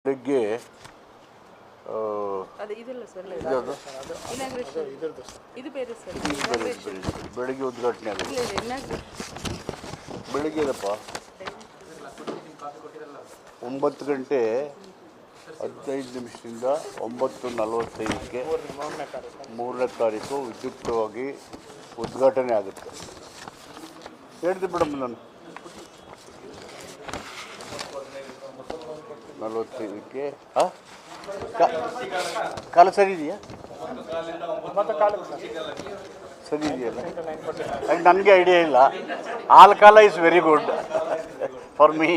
ಬೆಳಗ್ಗೆ ಬೆಳಗ್ಗೆ ಉದ್ಘಾಟನೆ ಆಗಿದೆ. ಬೆಳಗ್ಗೆ ಇದಪ್ಪ 9:15 9:45 3ನೇ ತಾರೀಕು ವಿದ್ಯುಕ್ತವಾಗಿ ಉದ್ಘಾಟನೆ ಆಗುತ್ತೆ. ಹೇಳ್ತೀನಿ ಮೇಡಮ್, ನಾನು 45ಕ್ಕೆ ಕಾಲ ಸರಿ ಇದೆಯಾ? ಸರಿ ಇದೆಯಲ್ಲ? ನನಗೆ ಐಡಿಯಾ ಇಲ್ಲ. ಆಲ್ ಕಾಲ is very good for me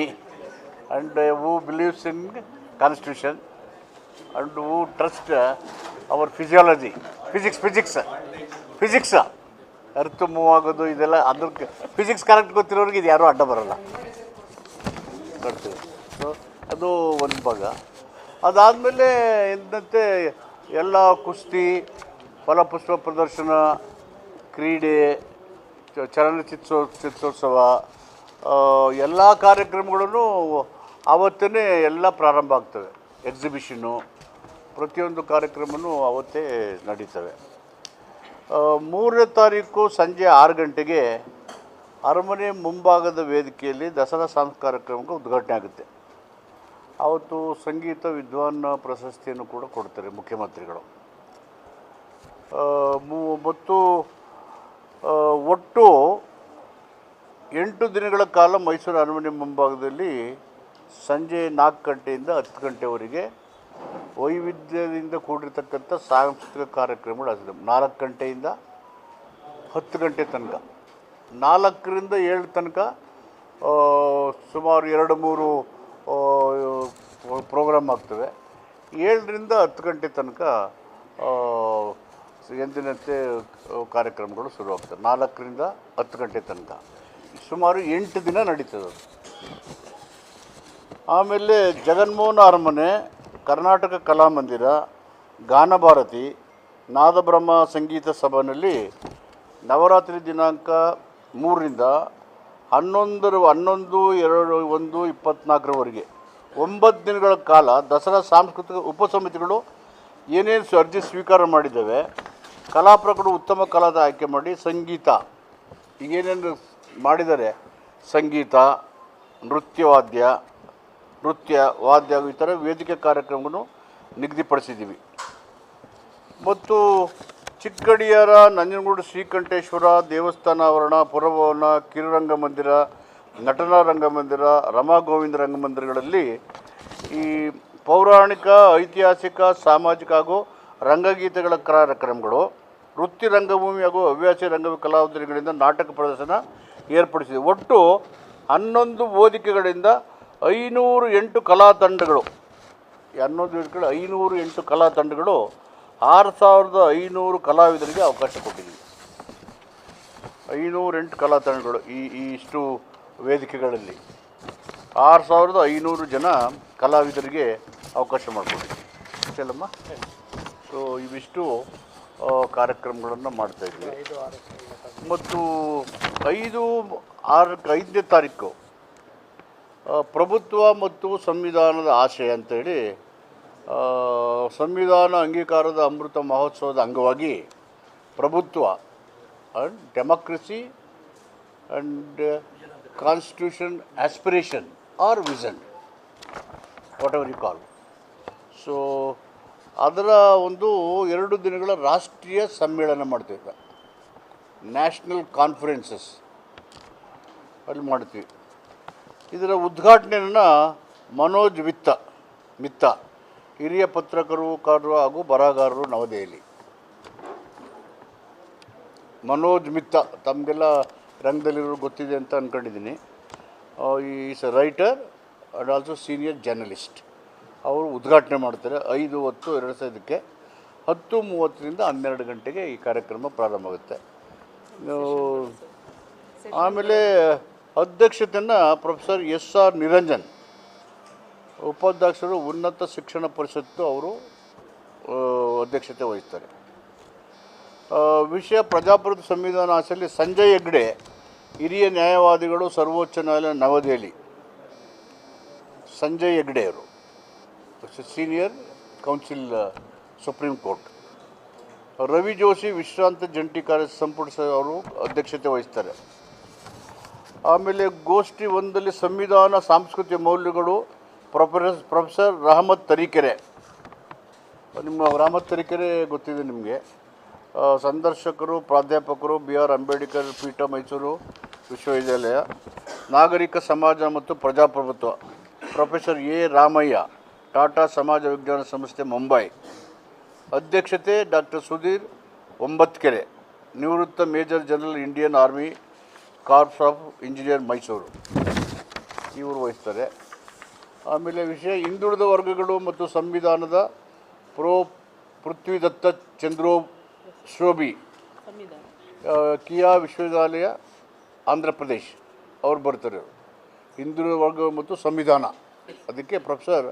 and who believes in constitution and who trust our physiology, physics ಅರ್ಥ ಮೂವ್ ಆಗೋದು ಇದೆಲ್ಲ ಅದ್ರ ಫಿಸಿಕ್ಸ್ ಕರೆಕ್ಟ್ ಗೊತ್ತಿರೋರಿಗೆ ಇದು ಯಾರೂ ಅಡ್ಡ ಬರೋಲ್ಲ, ಬರ್ತೀವಿ. ಸೊ ಅದು ಒಂದು ಭಾಗ. ಅದಾದಮೇಲೆ ಎಂದಂತೆ ಎಲ್ಲ ಕುಸ್ತಿ, ಫಲಪುಷ್ಪ ಪ್ರದರ್ಶನ, ಕ್ರೀಡೆ, ಚಿತ್ರೋತ್ಸವ ಎಲ್ಲ ಕಾರ್ಯಕ್ರಮಗಳೂ ಆವತ್ತೇ ಎಲ್ಲ ಪ್ರಾರಂಭ ಆಗ್ತವೆ. ಎಕ್ಸಿಬಿಷನ್ನು ಪ್ರತಿಯೊಂದು ಕಾರ್ಯಕ್ರಮವೂ ಆವತ್ತೇ ನಡೀತವೆ. 3ನೇ ತಾರೀಕು ಸಂಜೆ 6 ಗಂಟೆಗೆ ಅರಮನೆ ಮುಂಭಾಗದ ವೇದಿಕೆಯಲ್ಲಿ ದಸರಾ ಸಾಂಸ್ಕೃತಿಕ ಕಾರ್ಯಕ್ರಮಕ್ಕೆ ಉದ್ಘಾಟನೆ ಆಗುತ್ತೆ. ಆವತ್ತು ಸಂಗೀತ ವಿದ್ವಾನ್ ಪ್ರಶಸ್ತಿಯನ್ನು ಕೂಡ ಕೊಡ್ತಾರೆ ಮುಖ್ಯಮಂತ್ರಿಗಳು. ಮತ್ತು ಒಟ್ಟು 8 ದಿನಗಳ ಕಾಲ ಮೈಸೂರು ಅರಮನೆ ಮುಂಭಾಗದಲ್ಲಿ ಸಂಜೆ 4 ಗಂಟೆಯಿಂದ 10 ಗಂಟೆವರೆಗೆ ವೈವಿಧ್ಯದಿಂದ ಕೂಡಿರ್ತಕ್ಕಂಥ ಸಾಂಸ್ಕೃತಿಕ ಕಾರ್ಯಕ್ರಮಗಳು ಆಗ್ತದೆ. 4 ಗಂಟೆಯಿಂದ 10 ಗಂಟೆ ತನಕ, 4ರಿಂದ 7 ತನಕ ಸುಮಾರು 2-3 ಪ್ರೋಗ್ರಾಮ್ ಆಗ್ತವೆ. 7ರಿಂದ 10 ಗಂಟೆ ತನಕ ಎಂದಿನಂತೆ ಕಾರ್ಯಕ್ರಮಗಳು ಶುರುವಾಗ್ತವೆ. 4ರಿಂದ 10 ಗಂಟೆ ತನಕ ಸುಮಾರು 8 ದಿನ ನಡೀತದೆ. ಆಮೇಲೆ ಜಗನ್ಮೋಹನ ಅರಮನೆ, ಕರ್ನಾಟಕ ಕಲಾಮಂದಿರ, ಗಾನಭಾರತಿ, ನಾದಬ್ರಹ್ಮ ಸಂಗೀತ ಸಭಾನಲ್ಲಿ ನವರಾತ್ರಿ ದಿನಾಂಕ 3ರಿಂದ 11/2/24 9 ದಿನಗಳ ಕಾಲ ದಸರಾ ಸಾಂಸ್ಕೃತಿಕ ಉಪಸಮಿತಿಗಳು ಏನೇನು ಅರ್ಜಿ ಸ್ವೀಕಾರ ಮಾಡಿದ್ದಾವೆ, ಕಲಾಪ್ರಕರು ಉತ್ತಮ ಕಲಾದ ಆಯ್ಕೆ ಮಾಡಿ ಸಂಗೀತ ಈಗೇನೇನು ಮಾಡಿದ್ದಾರೆ, ಸಂಗೀತ, ನೃತ್ಯ ವಾದ್ಯ ಈ ಥರ ವೇದಿಕೆ ಕಾರ್ಯಕ್ರಮವನ್ನು ನಿಗದಿಪಡಿಸಿದ್ದೀವಿ. ಮತ್ತು ಚಿಕ್ಕಗಡಿಯಾರ, ನಂಜನಗೂಡು ಶ್ರೀಕಂಠೇಶ್ವರ ದೇವಸ್ಥಾನ ಆವರಣ, ಪುರಭವನ, ಕಿರುರಂಗ ಮಂದಿರ, ನಟನಾ ರಂಗಮಂದಿರ, ರಮಾ ಗೋವಿಂದ ರಂಗಮಂದಿರಗಳಲ್ಲಿ ಈ ಪೌರಾಣಿಕ, ಐತಿಹಾಸಿಕ, ಸಾಮಾಜಿಕ ಹಾಗೂ ರಂಗಗೀತೆಗಳ ಕಾರ್ಯಕ್ರಮಗಳು, ವೃತ್ತಿ ರಂಗಭೂಮಿ ಹಾಗೂ ಹವ್ಯಾಸಿ ಕಲಾವಿದರುಗಳಿಂದ ನಾಟಕ ಪ್ರದರ್ಶನ ಏರ್ಪಡಿಸಿದೆ. ಒಟ್ಟು 11 ವೇದಿಕೆಗಳಿಂದ 508 ಕಲಾ ತಂಡಗಳು, 508 ಕಲಾ ತಂಡಗಳು 6500 ಕಲಾವಿದರಿಗೆ ಅವಕಾಶ ಕೊಟ್ಟಿದ್ದೀವಿ. 508 ಕಲಾ ತಂಡಗಳು ಇಷ್ಟು ವೇದಿಕೆಗಳಲ್ಲಿ 6500 ಜನ ಕಲಾವಿದರಿಗೆ ಅವಕಾಶ ಮಾಡಿಕೊಟ್ಟಿದ್ದೀವಿ. ಅಷ್ಟೇಲಮ್ಮ. ಸೊ ಇವಿಷ್ಟು ಕಾರ್ಯಕ್ರಮಗಳನ್ನು ಮಾಡ್ತಾಯಿದ್ವಿ. ಮತ್ತು 5-6ನೇ ತಾರೀಕು ಪ್ರಭುತ್ವ ಮತ್ತು ಸಂವಿಧಾನದ ಆಶಯ ಅಂತೇಳಿ ಸಂವಿಧಾನ ಅಂಗೀಕಾರದ ಅಮೃತ ಮಹೋತ್ಸವದ ಅಂಗವಾಗಿ ಪ್ರಭುತ್ವ and democracy and constitution aspiration or vision, whatever you call. So ಅದರ ಒಂದು 2 ದಿನಗಳ ರಾಷ್ಟ್ರೀಯ ಸಮ್ಮೇಳನ ಮಾಡ್ತಿದ್ದ, ನ್ಯಾಷನಲ್ ಕಾನ್ಫರೆನ್ಸಸ್ ಅಲ್ಲಿ ಮಾಡ್ತೀವಿ. ಇದರ ಉದ್ಘಾಟನೆಯನ್ನು ಮನೋಜ್ ಮಿತ್ತ ಹಿರಿಯ ಪತ್ರಕರ್ತರು ಹಾಗೂ ಬರಹಗಾರರು, ನವದೆಹಲಿ. ಮನೋಜ್ ಮಿತ್ತ ತಮಗೆಲ್ಲ ರಂಗದಲ್ಲಿರೋ ಗೊತ್ತಿದೆ ಅಂತ ಅಂದ್ಕೊಂಡಿದ್ದೀನಿ. Is A writer and also senior journalist. ಅವರು ಉದ್ಘಾಟನೆ ಮಾಡ್ತಾರೆ 5/10/2005 10:30ರಿಂದ 12 ಗಂಟೆಗೆ ಈ ಕಾರ್ಯಕ್ರಮ ಪ್ರಾರಂಭ ಆಗುತ್ತೆ. ಆಮೇಲೆ ಅಧ್ಯಕ್ಷತೆಯನ್ನು ಪ್ರೊಫೆಸರ್ SR ನಿರಂಜನ್, ಉಪಾಧ್ಯಕ್ಷರು ಉನ್ನತ ಶಿಕ್ಷಣ ಪರಿಷತ್ತು, ಅವರು ಅಧ್ಯಕ್ಷತೆ ವಹಿಸ್ತಾರೆ. ವಿಷಯ ಪ್ರಜಾಪ್ರಭುತ್ವ ಸಂವಿಧಾನ ಆಶೆಯಲ್ಲಿ ಸಂಜಯ್ ಹೆಗ್ಡೆ, ಹಿರಿಯ ನ್ಯಾಯವಾದಿಗಳು, ಸರ್ವೋಚ್ಚ ನ್ಯಾಯಾಲಯ, ನವದೆಹಲಿ. ಸಂಜಯ್ ಹೆಗ್ಡೆ ಅವರು senior council supreme court. Ravi Joshi ವಿಶ್ರಾಂತ ಜಂಟಿ ಕಾರ್ಯ ಸಂಪುಟ ಅವರು ಅಧ್ಯಕ್ಷತೆ ವಹಿಸ್ತಾರೆ. ಆಮೇಲೆ ಗೋಷ್ಠಿ ಒಂದಲ್ಲಿ ಸಂವಿಧಾನ ಸಾಂಸ್ಕೃತಿಕ ಮೌಲ್ಯಗಳು ಪ್ರೊಫೆಸರ್ ರಹಮತ್ ತರೀಕೆರೆ. ನಿಮ್ಮ ರಹಮತ್ ತರೀಕೆರೆ ಗೊತ್ತಿದೆ ನಿಮಗೆ. ಸಂದರ್ಶಕರು ಪ್ರಾಧ್ಯಾಪಕರು BR ಅಂಬೇಡ್ಕರ್ ಪೀಠ ಮೈಸೂರು ವಿಶ್ವವಿದ್ಯಾಲಯ. ನಾಗರಿಕ ಸಮಾಜ ಮತ್ತು ಪ್ರಜಾಪ್ರಭುತ್ವ ಪ್ರೊಫೆಸರ್ ರಾಮಯ್ಯ ಟಾಟಾ ಸಮಾಜ ವಿಜ್ಞಾನ ಸಂಸ್ಥೆ ಮುಂಬೈ. ಅಧ್ಯಕ್ಷತೆ ಡಾಕ್ಟರ್ ಸುಧೀರ್ ಒಂಬತ್ಕೆರೆ ನಿವೃತ್ತ major general Indian army corps of engineer Mysuru ಇವರು ವಹಿಸ್ತಾರೆ. ಆಮೇಲೆ ವಿಷಯ ಹಿಂದುಳಿದ ವರ್ಗಗಳು ಮತ್ತು ಸಂವಿಧಾನದ ಪೃಥ್ವಿದತ್ತ ಚಂದ್ರೋ ಶೋಭಿ ಕಿಯಾ ವಿಶ್ವವಿದ್ಯಾಲಯ ಆಂಧ್ರ ಪ್ರದೇಶ್ ಅವ್ರು ಬರ್ತಾರೆ. ಹಿಂದುಳಿದ ವರ್ಗ ಮತ್ತು ಸಂವಿಧಾನ ಅದಕ್ಕೆ ಪ್ರೊಫೆಸರ್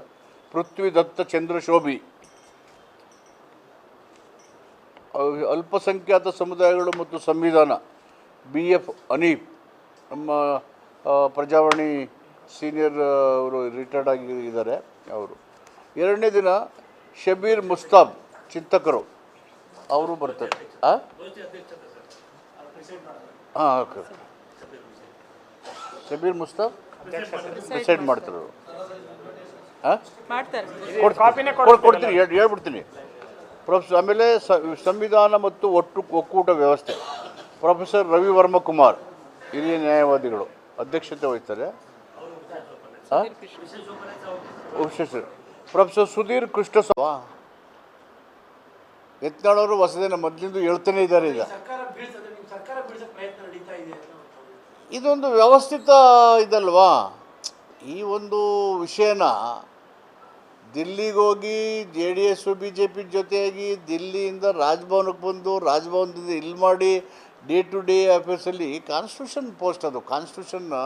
ಪೃಥ್ವಿದತ್ತ ಚಂದ್ರ ಶೋಭಿ. ಅಲ್ಪಸಂಖ್ಯಾತ ಸಮುದಾಯಗಳು ಮತ್ತು ಸಂವಿಧಾನ BF ಅನೀಫ್ ನಮ್ಮ ಪ್ರಜಾವಾಣಿ ಸೀನಿಯರ್ ಅವರು ರಿಟೈರ್ಡ್ ಆಗಿದ್ದಾರೆ ಅವರು. ಎರಡನೇ ದಿನ ಶಬೀರ್ ಮುಸ್ತಾಬ್ ಚಿಂತಕರು ಅವರು ಬರ್ತಾರೆ. ಓಕೆ. ಶಬೀರ್ ಮುಸ್ತಾಬ್ ಡಿಸೈಡ್ ಮಾಡ್ತಾರೆ ಅವರು. ಕೊಡ್ತೀನಿ ಹೇಳ್ಬಿಡ್ತೀನಿ. ಪ್ರೊಫೆಸರ್ ಆಮೇಲೆ ಸಂವಿಧಾನ ಮತ್ತು ಒಕ್ಕೂಟ ವ್ಯವಸ್ಥೆ ಪ್ರೊಫೆಸರ್ ರವಿ ವರ್ಮ ಕುಮಾರ್ ಹಿರಿಯ ನ್ಯಾಯವಾದಿಗಳು ಅಧ್ಯಕ್ಷತೆ ವಹಿಸ್ತಾರೆ. ಪ್ರೊಫೆಸರ್ ಸುಧೀರ್ ಕೃಷ್ಣಸ್ವಾಮಿ ಯತ್ನಾಳವರು ಹೊಸದೇನ ಮೊದಲಿಂದ ಹೇಳ್ತಾನೆ ಇದ್ದಾರೆ. ಈಗ ಇದೊಂದು ವ್ಯವಸ್ಥಿತ ಇದಲ್ವಾ. ಈ ಒಂದು ವಿಷಯನ ದಿಲ್ಲಿಗೆ ಹೋಗಿ JDS BJP ಜೊತೆಯಾಗಿ ದಿಲ್ಲಿಯಿಂದ ರಾಜಭವನಕ್ಕೆ ಬಂದು ರಾಜಭವನದಿಂದ ಇಲ್ಲಿ ಮಾಡಿ ಡೇ ಟು ಡೇ ಅಫೇರ್ಸಲ್ಲಿ ಕಾನ್ಸ್ಟಿಟ್ಯೂಷನ್ ಪೋಸ್ಟ್ ಅದು. ಕಾನ್ಸ್ಟಿಟ್ಯೂಷನ್ನ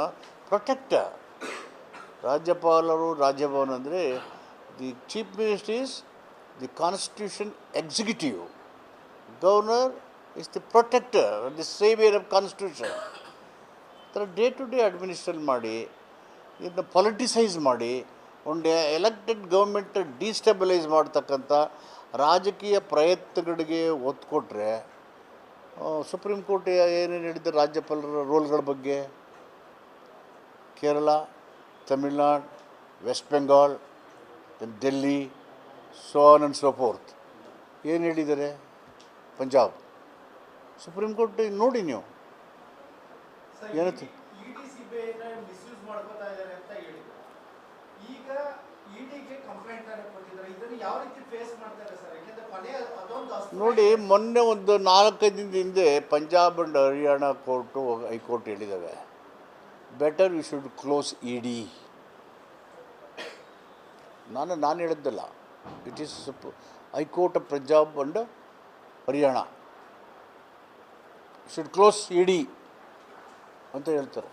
ಪ್ರೊಟೆಕ್ಟ್ ರಾಜ್ಯಪಾಲರು ರಾಜಭವನ ಅಂದರೆ the chief minister is the constitution executive, governor is the protector, the saviour of constitution. ಥರ ಡೇ ಟು ಡೇ ಅಡ್ಮಿನಿಸ್ಟ್ರೇಟ್ ಮಾಡಿ ಇದನ್ನ ಪೊಲಿಟಿಸೈಸ್ ಮಾಡಿ ಒಂದು ಎಲೆಕ್ಟೆಡ್ ಗೌರ್ಮೆಂಟ್ ಡಿಸ್ಟೆಬಿಲೈಸ್ ಮಾಡ್ತಕ್ಕಂಥ ರಾಜಕೀಯ ಪ್ರಯತ್ನಗಳಿಗೆ ಒತ್ತು ಕೊಟ್ಟರೆ ಸುಪ್ರೀಂ ಕೋರ್ಟ್ ಏನೇನು ಹೇಳಿದೆ ರಾಜ್ಯಪಾಲರ ರೋಲ್ಗಳ ಬಗ್ಗೆ Kerala, Tamil Nadu, West Bengal, Delhi, so on and so forth ಏನು ಹೇಳಿದ್ದಾರೆ. ಪಂಜಾಬ್ ಸುಪ್ರೀಂ ಕೋರ್ಟ್ ನೋಡಿ ನೀವು ಏನಂತ ನೋಡಿ. ಮೊನ್ನೆ ಒಂದು 4-5 ದಿನದ ಹಿಂದೆ Punjab and Haryana court high court ಹೇಳಿದ್ದಾವೆ better you should close ED. ನಾನು ಹೇಳಿದ್ದಲ್ಲ, it is high court of Punjab and Haryana should close ED ಅಂತ ಹೇಳ್ತಾರೆ.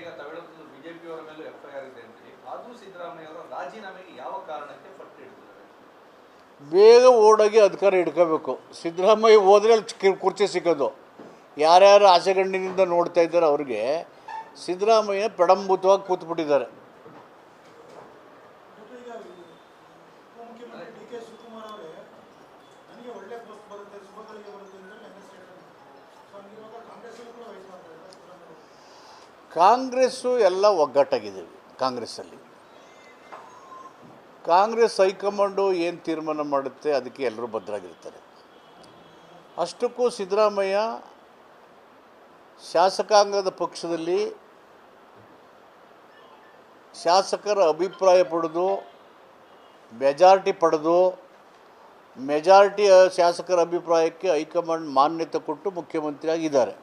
ಈಗ ತಮಿಳುನಾಡು ಬಿಜೆಪಿ ಅವರ ಮೇಲೆ FIR ಇದೆ ಅಂತೀರಿ. ಅದು ಸಿದ್ದರಾಮಯ್ಯ ಅವರ ರಾಜೀನಾಮೆಗೆ ಯಾವ ಕಾರಣಕ್ಕೆ ಪಟ್ಟು ಹಿಡಿದಿದ್ದಾರೆ? ಬೇಗ ಓಡೋಗಿ ಅಧಿಕಾರ ಹಿಡ್ಕೋಬೇಕು. ಸಿದ್ದರಾಮಯ್ಯ ಹೋದರೆ ಅಲ್ಲಿ ಕುರ್ಚಿ ಸಿಕ್ಕೋದು. ಯಾರ್ಯಾರು ಆಸೆಗಣ್ಣಿನಿಂದ ನೋಡ್ತಾ ಇದ್ದಾರೆ ಅವ್ರಿಗೆ ಸಿದ್ದರಾಮಯ್ಯ ಪ್ರಡಂಬುತವಾಗಿ ಕೂತ್ಬಿಟ್ಟಿದ್ದಾರೆ. ಕಾಂಗ್ರೆಸ್ಸು ಎಲ್ಲ ಒಗ್ಗಟ್ಟಾಗಿದ್ದೀವಿ. ಕಾಂಗ್ರೆಸ್ ಹೈಕಮಾಂಡು ಏನು ತೀರ್ಮಾನ ಮಾಡುತ್ತೆ ಅದಕ್ಕೆ ಎಲ್ಲರೂ ಬದ್ಧರಾಗಿರ್ತಾರೆ. ಅಷ್ಟಕ್ಕೂ ಸಿದ್ದರಾಮಯ್ಯ ಶಾಸಕಾಂಗದ ಪಕ್ಷದಲ್ಲಿ ಶಾಸಕರ ಅಭಿಪ್ರಾಯ ಪಡೆದು ಮೆಜಾರಿಟಿ ಶಾಸಕರ ಅಭಿಪ್ರಾಯಕ್ಕೆ ಹೈಕಮಾಂಡ್ ಮಾನ್ಯತೆ ಕೊಟ್ಟು ಮುಖ್ಯಮಂತ್ರಿ ಆಗಿದ್ದಾರೆ.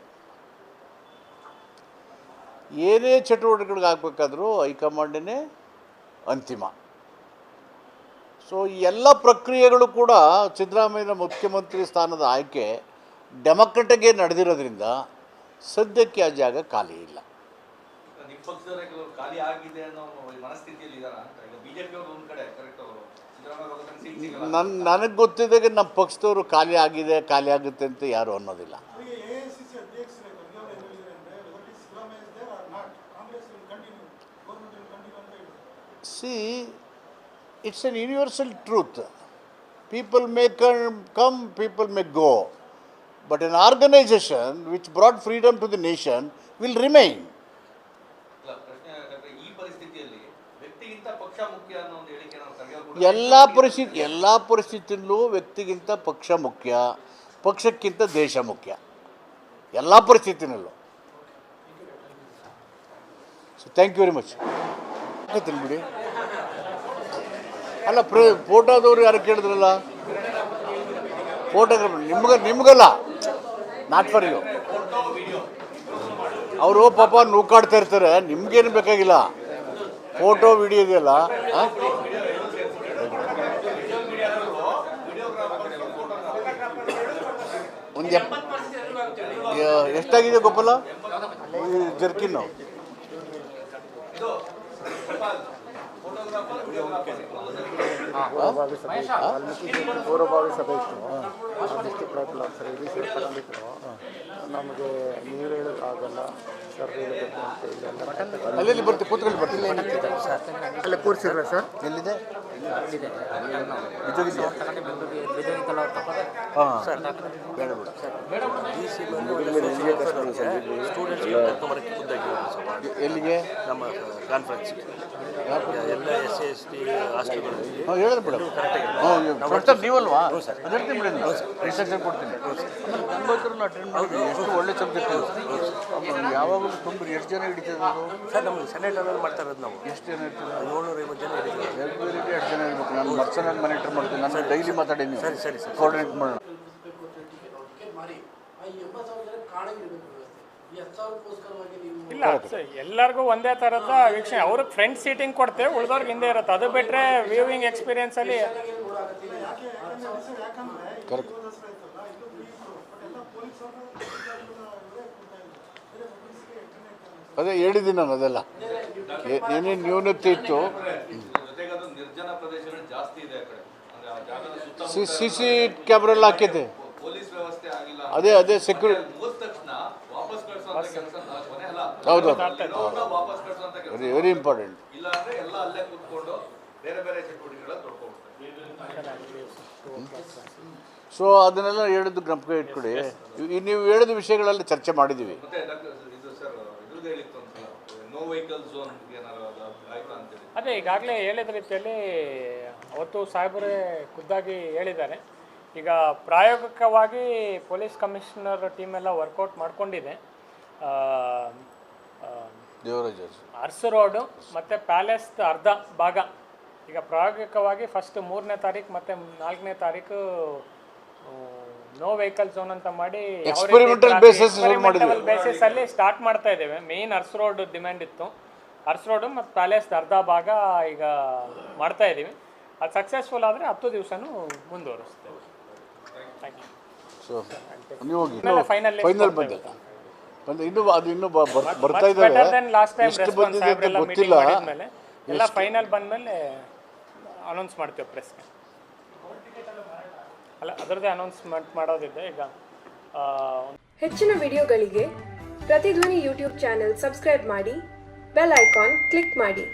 ಏನೇ ಚಟುವಟಿಕೆಗಳಿಗೆ ಆಗಬೇಕಾದ್ರೂ ಹೈಕಮಾಂಡೇ ಅಂತಿಮ. ಸೊ ಈ ಎಲ್ಲ ಪ್ರಕ್ರಿಯೆಗಳು ಕೂಡ ಸಿದ್ದರಾಮಯ್ಯನ ಮುಖ್ಯಮಂತ್ರಿ ಸ್ಥಾನದ ಆಯ್ಕೆ ಡೆಮೊಕ್ರೆಟಿಕ್ಗೆ ನಡೆದಿರೋದ್ರಿಂದ ಸದ್ಯಕ್ಕೆ ಆ ಜಾಗ ಖಾಲಿ ಇಲ್ಲ. ನನಗೆ ಗೊತ್ತಿದ್ದಾಗೆ ನಮ್ಮ ಪಕ್ಷದವರು ಖಾಲಿ ಆಗುತ್ತೆ ಅಂತ ಯಾರು ಅನ್ನೋದಿಲ್ಲ. it's an universal truth. People may come, people may go. But an organization which brought freedom to the nation will remain. ಅಲ್ಲ, ಪ್ರಶ್ನೆ ಹಾಗಾದ್ರೆ ಈ ಪರಿಸ್ಥಿತಿಯಲ್ಲಿ ವ್ಯಕ್ತಿಗಿಂತ ಪಕ್ಷ ಮುಖ್ಯ ಅನ್ನೋ ಒಂದು ಹೇಳಿಕೆ ನಾವು ಸರಿಯಾಗಿ ಎಲ್ಲ ಪರಿಸ್ಥಿತಿಯಲ್ಲೂ ವ್ಯಕ್ತಿಗಿಂತ ಪಕ್ಷ ಮುಖ್ಯ, ಪಕ್ಷಕ್ಕಿಂತ ದೇಶ ಮುಖ್ಯ. ಎಲ್ಲ ಪರಿಸ್ಥಿತಿನಲ್ಲೂ. So thank you very much. ಬಿಡಿ. ಅಲ್ಲ ಫೋಟೋದವ್ರು ಯಾರು ಕೇಳಿದ್ರಲ್ಲ, ಫೋಟೋಗ್ರಾಫರ್ ನಿಮ್ಗಲ್ಲ, ನಾಟ್ ಫಾರ್ ಯು. ಅವರು ಪಾಪ ನೂಕಾಡ್ತಾ ಇರ್ತಾರೆ, ನಿಮ್ಗೇನು ಬೇಕಾಗಿಲ್ಲ. ಫೋಟೋ ವಿಡಿಯೋ ಇದೆಯಲ್ಲ, ಒಂದು ಎಷ್ಟಾಗಿದೆ ಗೋಪಾಲ ಜರ್ಕಿನ್ನು? ಪೂರ್ವಭಾವಿ ಸಭೆ ಇತ್ತು, ಡಿಸ್ಟ್ರಿಕ್ಟ್ ಲೆವೆಲ್ ಆಫೀಸರ್ ಇದು ಸೇರ್ಕೊಂಡಿದ್ರು. ನಮಗೆ ನೀವು ಹೇಳೋಕ್ಕಾಗಲ್ಲ, ಸರ್ ಹೇಳಬೇಕು ಅಂತ ಇಲ್ಲ. ಅಲ್ಲಿ ಬರ್ತೀವಿ, ಕೂತ್ಕೊಂಡು ಬರ್ತೀನಿ. ಅಲ್ಲೇ ಕೂರಿಸಿದ್ರ ಸರ್? ಎಲ್ಲಿದೆ? ಎಲ್ಲಿಗೆ? ನಮ್ಮ ಕಾನ್ಫರೆನ್ಸ್ಗೆ ಎಲ್ಲ SC/ST ಹಾಸ್ಟೆಲ್ಗಳಲ್ಲಿ ಹೇಳೋದು ಬಿಡು. ಕರೆಕ್ಟಾಗಿ ನೀವಲ್ವಾ? ಅದು ಹೇಳ್ತೀನಿ ಬಿಡಿ, ಇನ್ಸ್ಟ್ರಕ್ಷನ್ ಕೊಡ್ತೀನಿ. ಅಟೆಂಡ್ ಮಾಡಿ. ಎಷ್ಟು ಒಳ್ಳೆ ಸಬ್ಜೆಕ್ಟ್. ಯಾವಾಗಲೂ ತುಂಬ ಎಷ್ಟು ಜನ ಹಿಡಿತದೆ ಅದು? ಸರ್ ನಮ್ಗೆ ಸೆನೆಟಲ್ಲಿ ಮಾಡ್ತಾ ಇರೋದು ನಾವು. ಎಷ್ಟು ಜನ ಇರ್ತದೆ? 750 ಜನ ಹಿಡಿತೀವಿ. ಎವ್ರಿಗೆ ಎಷ್ಟು ಜನ ಇರ್ಬೇಕು? ನಾನು ಪರ್ಸನಲ್ ಮಾನಿಟರ್ ಮಾಡ್ತೀನಿ, ನಾನು ಡೈಲಿ ಮಾತಾಡೀನಿ. ಸರಿ ಸರಿ ಸರ್, ಕೋಆರ್ಡಿನೇಟ್ ಮಾಡೋಣ. ಇಲ್ಲ ಸರ್, ಎಲ್ಲರಿಗೂ ಒಂದೇ ಥರದ ವೀಕ್ಷಣೆ. ಅವ್ರಿಗೆ ಫ್ರಂಟ್ ಸೀಟಿಂಗ್ ಕೊಡ್ತೇವೆ, ಉಳಿದವ್ರಿಗೆ ಹಿಂದೆ ಇರುತ್ತೆ. ಅದು ಬಿಟ್ಟರೆ ವ್ಯೂವಿಂಗ್ ಎಕ್ಸ್ಪೀರಿಯನ್ಸಲ್ಲಿ ಕರೆಕ್ಟ್. ಅದೇ ಹೇಳಿದ್ದೀನಿ ನಾನು, ಅದೆಲ್ಲ ಏನೇನು ನ್ಯೂನತೆ ಇತ್ತು. ಜೊತೆಗೆ ಅದು ನಿರ್ಜನ ಪ್ರದೇಶಗಳು ಜಾಸ್ತಿ ಇದೆ ಆ ಕಡೆ. ಅಂದ್ರೆ ಆ ಜಾಗದ ಸುತ್ತ CC ಕ್ಯಾಮ್ರಾ ಎಲ್ಲ ಹಾಕಿದೆ. ಪೊಲೀಸ್ ವ್ಯವಸ್ಥೆ ಆಗಿಲ್ಲ. ಅದೇ ಸೆಕ್ಯೂರಿಟಿ ಮುಗಿದ ತಕ್ಷಣ ವಾಪಸ್ ಕಳಿಸುವಂತ ಕೆಲಸ ಕೊನೆ ಅಲ್ಲ. ಹೌದು, ವಾಪಸ್ ಕಳಿಸುವಂತ ಕೆಲಸ ವೆರಿ ವೆರಿ ಇಂಪಾರ್ಟೆಂಟ್. ಇಲ್ಲ ಅಂದ್ರೆ ಎಲ್ಲ ಅಲ್ಲೇ ಕೂತ್ಕೊಂಡು ಬೇರೆ ಬೇರೆ ಚಟುವಟಿಕೆಗಳ ತೊಡ್ಕೊಳ್ತಾರೆ. ಸೊ ಅದನ್ನೆಲ್ಲ ಹೇಳಿದ್ದು ಜ್ಞಾಪಕ ಇಟ್ಕೊಡಿ. ನೀವು ಹೇಳಿದ ವಿಷಯಗಳೆಲ್ಲ ಚರ್ಚೆ ಮಾಡಿದ್ದೀವಿ. ಮತ್ತೆ ಇದು ಸರ್ ಇದ್ರದ್ದು ಹೇಳಿತ್ತು ಅಂತ, ನೋ ವೆಹಿಕಲ್ ಝೋನ್ ಏನಾರು ಆಯ್ತಾ ಅಂತೇಳಿ. ಅದೇ ಈಗಾಗಲೇ ಹೇಳಿದ ರೀತಿಯಲ್ಲಿ ಅವತ್ತು ಸಾಹೇಬರೇ ಖುದ್ದಾಗಿ ಹೇಳಿದ್ದಾರೆ. ಈಗ ಪ್ರಾಯೋಗಿಕವಾಗಿ ಪೊಲೀಸ್ ಕಮಿಷನರ್ ಟೀಮ್ ಎಲ್ಲ ವರ್ಕೌಟ್ ಮಾಡ್ಕೊಂಡಿದೆ. ದೇವರಾಜ್ ಅರ್ಸ್ ರೋಡು ಮತ್ತು ಪ್ಯಾಲೇಸ್ದು ಅರ್ಧ ಭಾಗ ಈಗ ಪ್ರಾಯೋಗಿಕವಾಗಿ ಫಸ್ಟ್ 3ನೇ ತಾರೀಕು ಮತ್ತು 4ನೇ ತಾರೀಕು ನೋ ವೆಹಿಕಲ್ ಝೋನ್ ಅಂತ ಮಾಡಿ ಎಕ್ಸ್ಪೆರಿಮೆಂಟಲ್ ಬೇಸಿಸ್ ಅಲ್ಲಿ ಸ್ಟಾರ್ಟ್ ಮಾಡ್ತಾ ಇದ್ದೇವೆ. ಮೇನ್ ಅರ್ಸ್ ರೋಡ್ ಡಿಮ್ಯಾಂಡ್ ಇತ್ತು. ಅರ್ಸ್ ರೋಡು ಮತ್ತು ಪ್ಯಾಲೇಸ್ದು ಅರ್ಧ ಭಾಗ ಈಗ ಮಾಡ್ತಾ ಇದ್ದೀವಿ. ಅದು ಸಕ್ಸಸ್ಫುಲ್ ಆದರೆ 10 ದಿವಸನೂ ಮುಂದುವರಿಸ್ತೇವೆ. Thank you. ಸೊ ನೀವು ಹೋಗಿ ಫೈನಲ್ ಬಂದೆ ಇನ್ನೂ ಬರ್ತಾ ಇದ್ದಾರೆ. ಎಷ್ಟು ಬಂದಿದೆ ಅಂತ ಗೊತ್ತಿಲ್ಲ. ಎಲ್ಲ ಫೈನಲ್ ಬಂದಮೇಲೆ ಅನೌನ್ಸ್ ಮಾಡ್ತೇವೆ ಪ್ರೆಸ್ಗೆ. ಅಲ್ಲ, ಅದರದ್ದೇ ಅನೌನ್ಸ್ಮೆಂಟ್ ಮಾಡೋದಿದೆ ಈಗ. ಹೆಚ್ಚಿನ ವಿಡಿಯೋಗಳಿಗೆ ಪ್ರತಿಧ್ವನಿ ಯೂಟ್ಯೂಬ್ ಚಾನೆಲ್ ಸಬ್ಸ್ಕ್ರೈಬ್ ಮಾಡಿ, ಬೆಲ್ ಐಕಾನ್ ಕ್ಲಿಕ್ ಮಾಡಿ.